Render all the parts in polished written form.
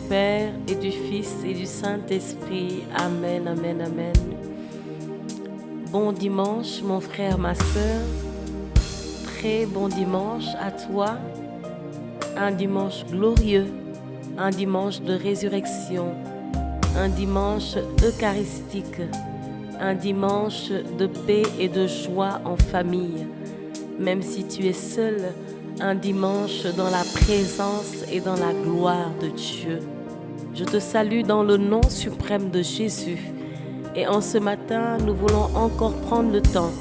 Père et du Fils et du Saint-Esprit. Amen, amen, amen. Bon dimanche, mon frère, ma sœur. Très bon dimanche à toi. Un dimanche glorieux, un dimanche de résurrection, un dimanche eucharistique, un dimanche de paix et de joie en famille. Même si tu es seul, un dimanche dans la présence et dans la gloire de Dieu. Je te salue dans le nom suprême de Jésus. Et en ce matin, nous voulons encore prendre le temps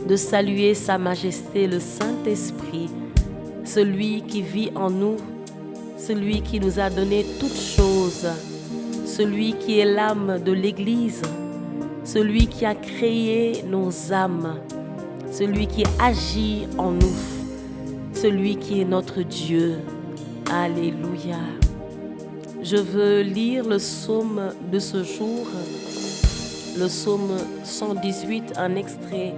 de saluer Sa Majesté le Saint-Esprit, celui qui vit en nous, celui qui nous a donné toutes choses, celui qui est l'âme de l'Église, celui qui a créé nos âmes, celui qui agit en nous, celui qui est notre Dieu. Alléluia. Je veux lire le psaume de ce jour, le psaume 118, un extrait.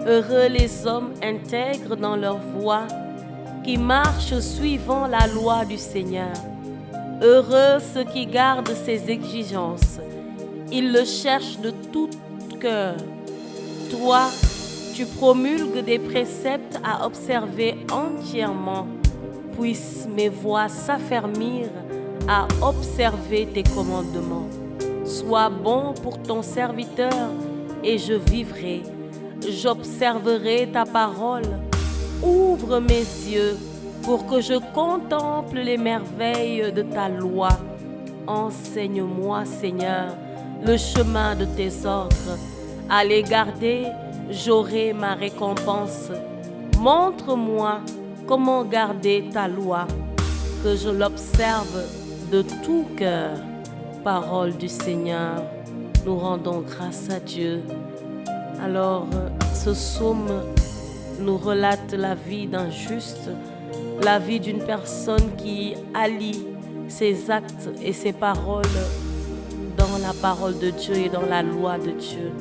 Heureux les hommes intègres dans leur voie, qui marchent suivant la loi du Seigneur. Heureux ceux qui gardent ses exigences, ils le cherchent de tout cœur. Toi, tu promulgues des préceptes à observer entièrement. Puissent mes voix s'affermir à observer tes commandements. Sois bon pour ton serviteur et je vivrai. J'observerai ta parole. Ouvre mes yeux pour que je contemple les merveilles de ta loi. Enseigne-moi, Seigneur, le chemin de tes ordres. À les garder, j'aurai ma récompense. Montre-moi comment garder ta loi, que je l'observe de tout cœur. Parole du Seigneur, nous rendons grâce à Dieu. Alors, ce psaume nous relate la vie d'un juste, la vie d'une personne qui allie ses actes et ses paroles dans la parole de Dieu et dans la loi de Dieu.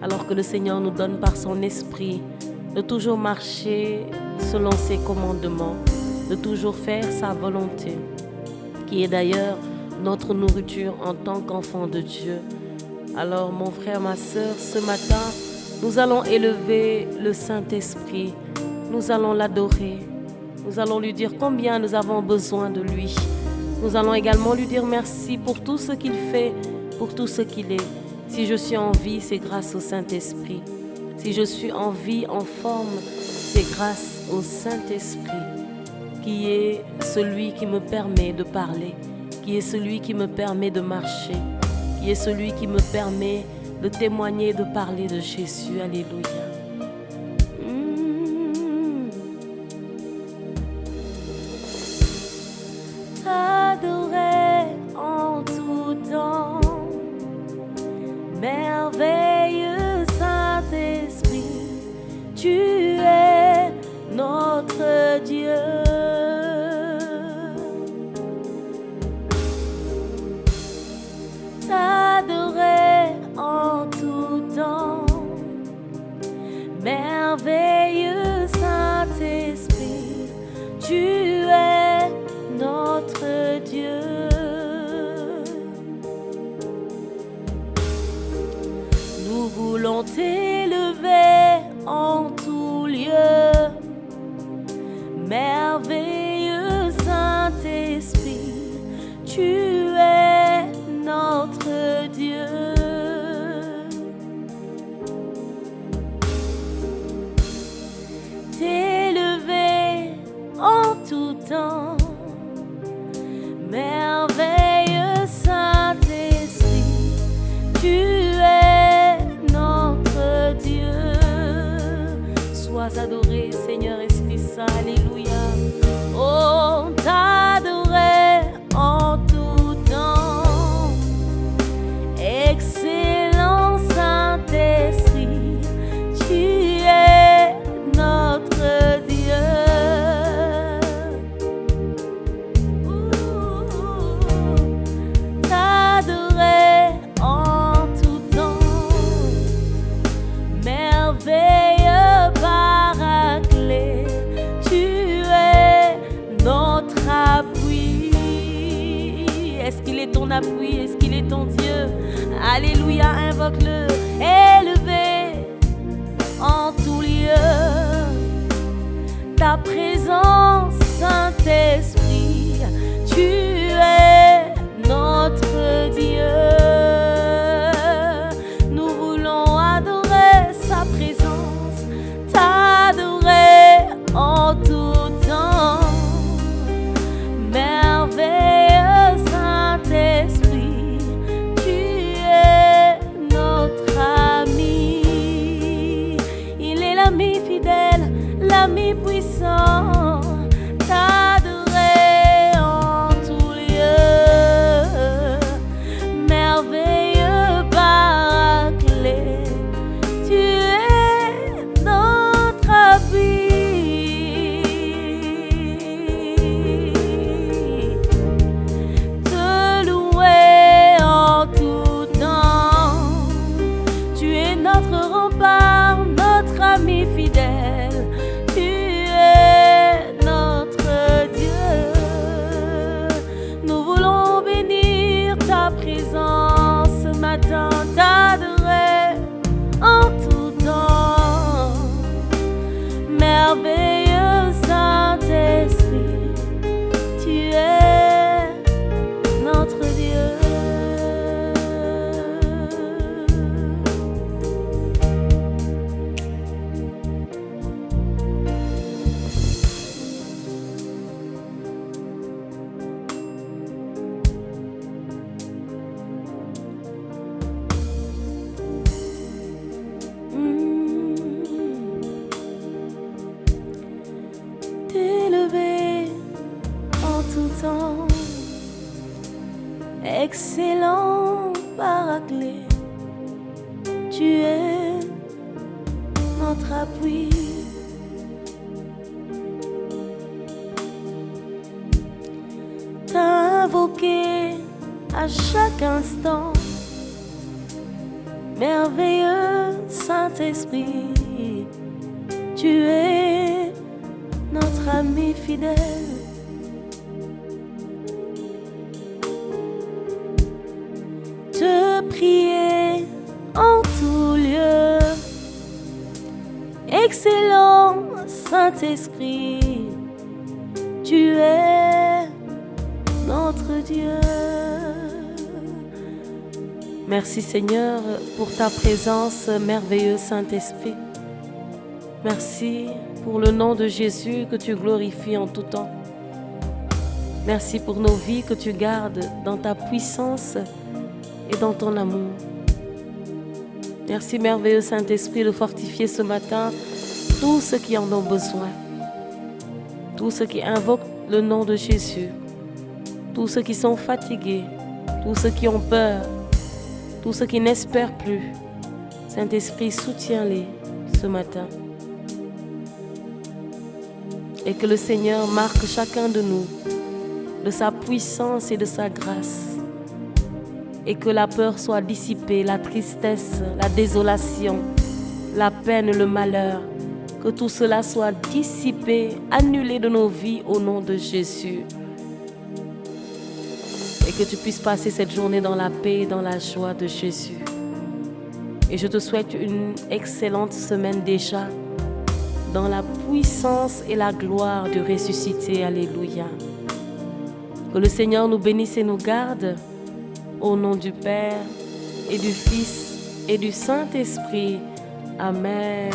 Alors que le Seigneur nous donne par son esprit de toujours marcher selon ses commandements, de toujours faire sa volonté, qui est d'ailleurs notre nourriture en tant qu'enfant de Dieu. Alors mon frère, ma sœur, ce matin, nous allons élever le Saint-Esprit, nous allons l'adorer, nous allons lui dire combien nous avons besoin de lui. Nous allons également lui dire merci pour tout ce qu'il fait, pour tout ce qu'il est. Si je suis en vie, c'est grâce au Saint-Esprit. Si je suis en vie, en forme, c'est grâce au Saint-Esprit, qui est celui qui me permet de parler, qui est celui qui me permet de marcher, qui est celui qui me permet de témoigner, de parler de Jésus. Alléluia. Adoré en tout temps, merveilleux Saint-Esprit, tu es notre Dieu. T'adorer en tout temps, merveilleux Saint-Esprit, tu es notre Dieu. Nous voulons t'élever en tout lieu, merveilleux Saint-Esprit, tu es notre Dieu. T'élever en tout temps, merveilleux Saint-Esprit, tu es notre Dieu. Sois adoré, Seigneur Esprit Saint, alléluia. Oh, t'adorer en tout temps, excellent Saint-Esprit, tu es notre Dieu. T'adorer en tout temps, merveilleux Paraclet, tu es Est-ce qu'il est ton appui? Est-ce qu'il est ton Dieu? Alléluia, invoque-le. Élevé en tout lieu, ta présence, Saint-Esprit, tu es notre Dieu. Nous voulons adorer sa présence, t'adorer en tout temps. Merveilleux Saint-Esprit, tu es notre ami. Il est l'ami fidèle, l'ami puissant, t'adorer en tout lieu. Merveilleux Paraclet, tu es notre appui. Te louer en tout temps, tu es notre rempart, notre ami fidèle. Nous voulons bénir ta présence ce matin, t'adorer en tout temps. Merveilleux Saint-Esprit, tu es notre Dieu. T'élever en tout temps, excellent Paraclet, tu es notre appui. T'invoquer à chaque instant, merveilleux Saint-Esprit, tu es notre ami fidèle. Te prier en tout lieu, excellent Saint-Esprit, tu es notre Dieu. Merci Seigneur pour ta présence, merveilleux Saint-Esprit. Merci pour le nom de Jésus que tu glorifies en tout temps. Merci pour nos vies que tu gardes dans ta puissance et dans ton amour. Merci merveilleux Saint-Esprit de fortifier ce matin tous ceux qui en ont besoin. Tous ceux qui invoquent le nom de Jésus. Tous ceux qui sont fatigués. Tous ceux qui ont peur. Tous ceux qui n'espèrent plus. Saint-Esprit, soutiens-les ce matin. Et que le Seigneur marque chacun de nous de sa puissance et de sa grâce. Et que la peur soit dissipée, la tristesse, la désolation, la peine, le malheur. Que tout cela soit dissipé, annulé de nos vies au nom de Jésus. Et que tu puisses passer cette journée dans la paix et dans la joie de Jésus. Et je te souhaite une excellente semaine déjà, dans la puissance et la gloire du ressuscité. Alléluia. Que le Seigneur nous bénisse et nous garde, au nom du Père et du Fils et du Saint-Esprit. Amen.